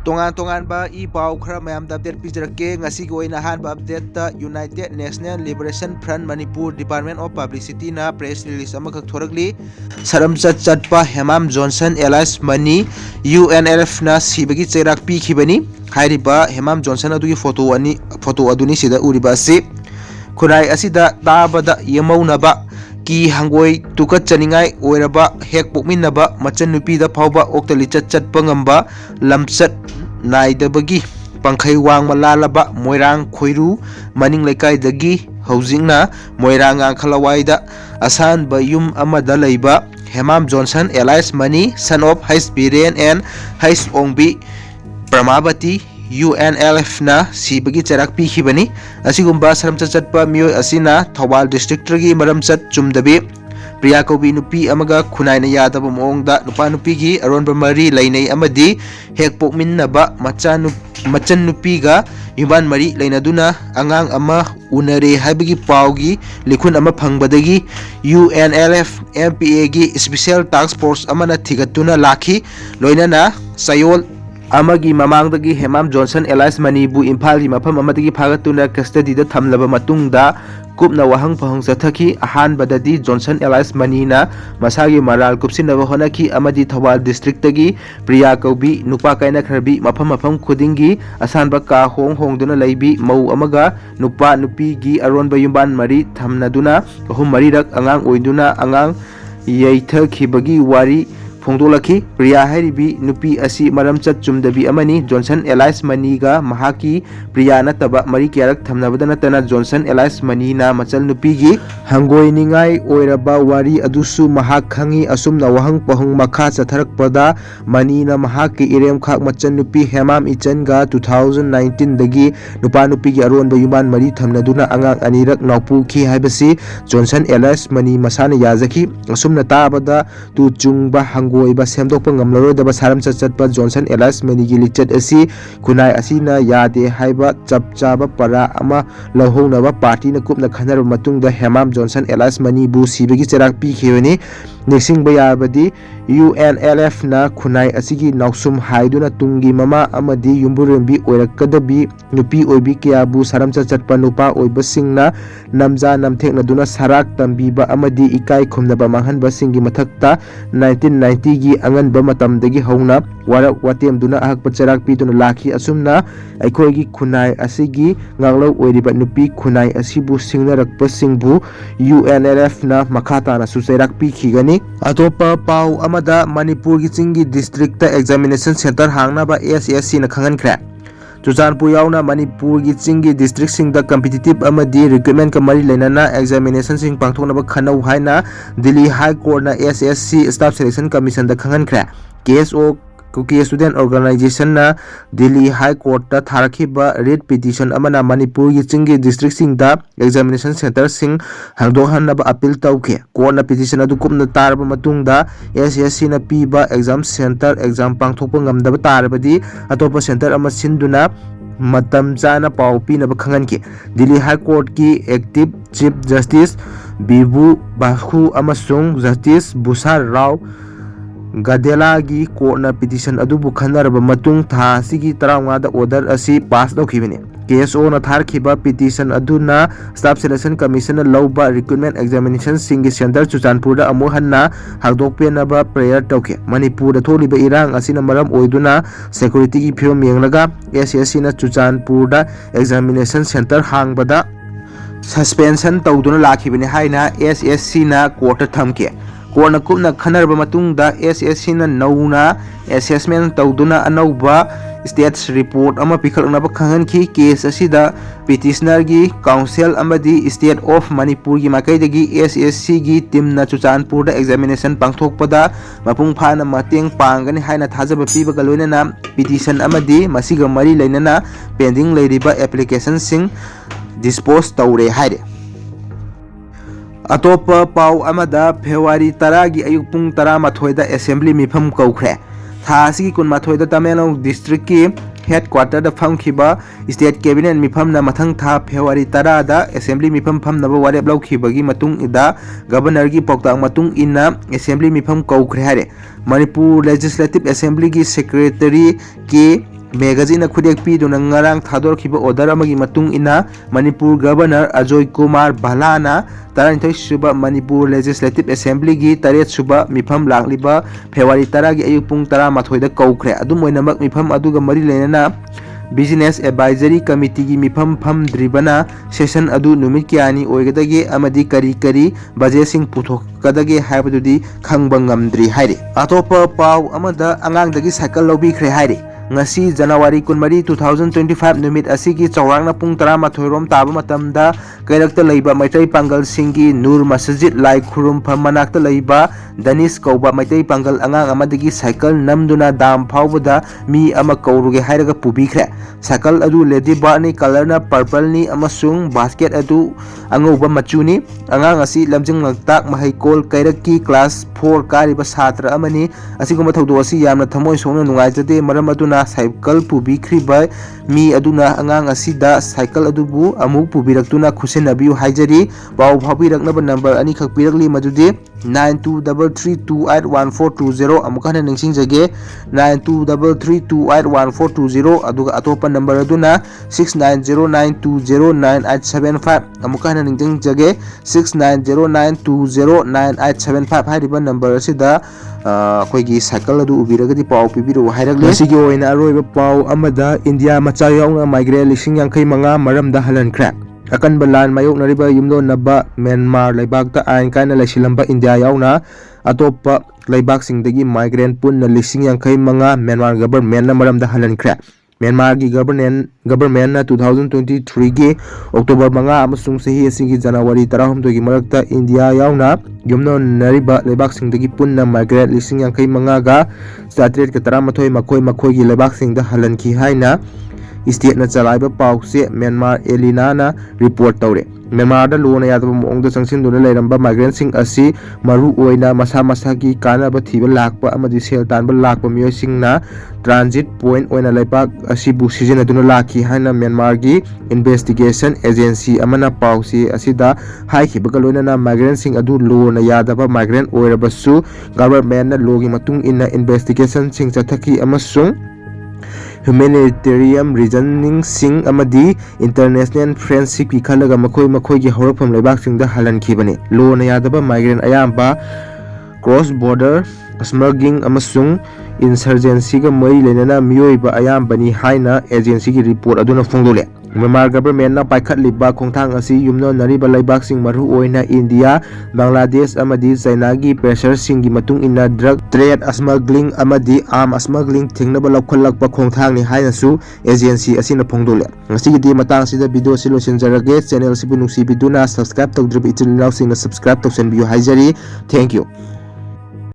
Tongan i pau khara mayam da update pijrake ngasi ko ina han ba update ta United National Liberation Front Manipur Department of Publicity na press release amakak thorakli saram chatpa Hemam Johnson Elias Mani UNLF na Sibagi Cheirak Pikhre hairiba Hemam Johnson adugi photo aduni sida uriba si khunai asida tabada yemaunaba ki hangoi tukat chaningai oiraba hek pokminnaba machan nupi da phawba oktali chatpa ngamba lamchat naidabagi pangkhai wang malalaba moirang khoiru maning lekai dagi housingna moirang angkhalawai asan ba yum amada leiba Hemam Johnson Elias Mani son of Hais Biren and Hais Ongbi Pramabati UNLF na Sibagi Cheirak Pikhre asigumba saramchat chatpa miyoi asina Thawal district gi maramchat chumdabi Priya Kobi nupi amaga khunai na yadaba moongda nupa nupi gi aronba mari lainai amadi hek pokminnaba machan nupi ga yuban mari lainaduna angang ama unare haibagi paugi likhun ama phangbadagi UNLF MPA gi special task force amana thigatuna lakhi loinana sayol amagi mamangdagi Hemam Johnson Elias Mani bu Imphal gi mafam amadagi phagatuna custody da thamlaba matungda kupna wahang phang sathaki ahan badadi Johnson Elias Mani na masagi maral kupsinaba honaki amadi Thawal district tagi Priya Kobi nupa kaina kharbi mafam khudingi asanba ka hongduna leibi mau amaga nupa nupi gi aronba yumban mari thamnaduna ahum marirak angang oiduna angang yaithakibagi wari Phongdolaki Priya hairibi nupi asi maramchat chumdabi amani Johnson Elias Mani ga mahaki Priya nataba mari kyarak thamnabada natana Johnson Elias Mani na machal nupi gi hangoi ningai oiraba wari adusu mahak khangi asumna wahang pahung makha chatharakpada Mani na mahaki irem khak machal nupi Hemam Ichan ga 2019 dagi nupa nupi gi aron ba yuman mari thamnaduna angang anirak naupu khi haibasi Johnson Elias Mani masana yazaki asumna tabada tu chungba hangoiba semdokpa ngamlaroidaba saramchat chatpa Johnson Elias Mani gi lichat asi khunai asina yade haiba chapchaba para ama lahownaba party na kupna khanarba matungda Hemam Johnson Elias Mani bu Sibagi Cheirak Pikhre nixingba yabadi UNLF na khunai asigi nausum haiduna tungi mama amadi yumburembi oirakadabi nupi oibi kyabu saramchat chatpa nupa oiba singna namja namthekna duna sarak tambiba amadi ikai khumnaba manghanba singi mathakta 1990 gi anganba matamdagi hauna warak watemduna ahakpa Cheirak piduna lakhi asumna aikhoigi khunai asigi nganglo oiriba nupi khunai asibu singnarakpa singbu UNLF na makhatana su Cheirak pikhigani atopa pau amada Manipur gi chingi district ta examination center hangnaba SSC na khangankhre Chuchanpur yauna Manipur gi chingi district sing da competitive amadi recruitment ka mari lainana examination sing pangthoknaba khanau haina Delhi High Court na SSC Staff Selection Commission da khangankhre KSO Kuki Student Organization na Delhi High Court ta tharakhiba writ petition amana Manipur gi chingi district sing da examination center sing hangdohanaba appeal tawkhe court na petition adu kumna tarba matungda SSC na piba exam center exam pangthokpa ngamdaba tarbadi atopa center ama sinduna matam chana pau pinaba khanganki Delhi High Court ki active Chief Justice Bibu Bakhu amasung Justice Busar Rao Gadela gi court na petition adubu khanarba matung tha sigi tarawanga da order asi pass daukhibini KSO na tharkhiba petition aduna Staff Selection Commission na lawba recruitment examination singi center Chuchanpur da amu hanna hagdokpenaba prayer tawkhe Manipur da tholiba irang asina maram oiduna security gi phiyom yenglaga SSC na Chuchanpur da examination center hangbada suspension tawduna lakhibini haina SSC na court thamke Korna kupna khanarba matungda SSC na nauna assessment tawduna anauba states report ama pikhalnaba khanganki case asida petitioner gi council amadi state of Manipur gi makaidagi SSC gi team na Chuchanpur da examination pangthokpada mapung phana mateng pangani haina thajaba piba galoinana petition amadi masiga mari lainana pending leiriba application sing dispose tawre haire Atopa pau amada February 10 gi ayuk pung 13 da assembly mifam kaukhre tha asigi kunmathoi da Tamenglong district ki headquarter da famkhiba state cabinet mifam na mathang tha February 10 da assembly mifam famnaba warep laukhibagi matung ida governor gi pautang matung inna assembly mifam kaukhre hare Manipur Legislative Assembly ki secretary ki Magazine khudek piduna ngarang thadorkhiba order amagi matung ina Manipur Governor Ajoy Kumar Bhalana 12 suba Manipur Legislative Assembly gi 8 suba mifam lakliba February 10 gi ayuk pung 13 da kaukhre adum oinamak mifam aduga mari lenana Business Advisory Committee gi mifam famdribana session adu numit kyani oigadage amadi kari kari budget sing puthokadage haibadudi khangba ngamdri haire atopa paw amada angang cycle lobikre haire ngasi January 13 2025 numit asigi chawrangna pung 13 rom taba matamda kairakta leiba maitai pangal singi Nur Masjid lai khurum phamanakta leiba Danish kauba maitai pangal angang amadagi cycle namduna dam phawbada mi ama kauruge hairaga pubikhre cycle adu lady bar ni color na purple ni amasung basket adu angauba machuni angang asi lamjing ngaktak mahaikol kairaki class 4 kariba satra amani asiguma thawdo asi yamna thamoi songna nungaijade maram aduna cycle pubikhriba mi aduna angang asida cycle adubu amuk pubiraktuna khusinabiu haijari paw phabiraknaba number ani khak pirakli madudi 9233281420 amukana ningsingjage 9233281420 aduga atopa number aduna 6909209875 amukana ningsingjage 6909209875 hariba number asida khoigi cycle adu ubiragadi paw pibiru hairagle sigi oina aroiba paw amada India macha yauna migrant 85 maramda halankra akan balan mayok nariba yumdo naba Myanmar laibakta ain kaina laisilamba India yauna atopa laibak singdagi migrant pun na 85 Myanmar government na maramda halankra Myanmar gi government na 2023 gi October 5 amasung sahi asigi January 13 gi marakta India yauna yumno nariba laibak singdagi pun na migrant 85 ga statret ka 13 makoi gi laibak singda halanki haina state na chalaiba pause Myanmar Elina na report tawre Myanmar da lona yadaba moongda changsin leiramba migrant sing asi maru oina masa gi kanaba thiba lakpa amadi sel tanba lakpa miyoi singna transit point oina laibak asibu sizinaduna lakhi haina Myanmar gi investigation agency amana pause asida haikhibaga loinana migrant sing adu lona yadaba migrant oirabasu government na logi matung inna investigation sing chathaki amasung humanitarian reasoning sing amadi international friendship ki khalaga makoi gi horafam laibak sing da halan khibani lona yadaba migrant ayamba cross border smuggling amasung insurgency ga mai lenana miyoiba ayambani haina agency gi report aduna phongdole Myanmar government na paikhat liba khongthang asi yumno nariba laibak sing maru oina India Bangladesh amadi China gi pressure sing gi matung ina drug trade smuggling amadi arm smuggling thingnaba lokhalakpa khongthang ni haina su agency asina phongdole ngasi gi matang sida video silo senjarage channel sibu nungsi biduna subscribe tawdrib ichilinaw sing na subscribe tawsen biyo haijari thank you